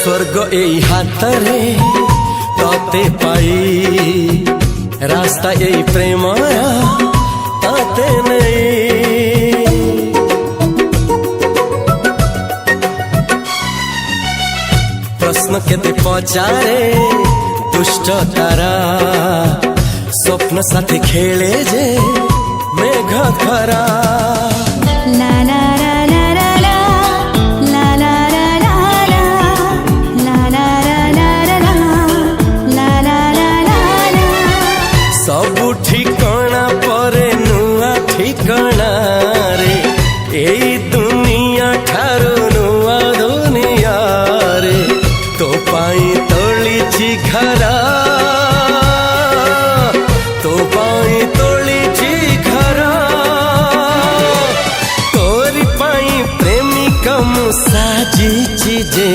स्वर्ग एई हातरे तते पाई रास्ता एई प्रेमया ताते नहीं। प्रश्न केते पचारे दुष्ट तारा स्वप्न साथी खेले जे मेघ खरा। ला ला ला ला ला ला ला ला ला ला ला ला ला ला ला। सबु ठिकाना परे नुआ ठिकाना रे एई दुनिया ठारू नुआ दुनिया रे। तो पाई तोलिछि घरा तो पाई तोलिछि घरा तोरी पाई प्रेमिका मु साजिछि जे।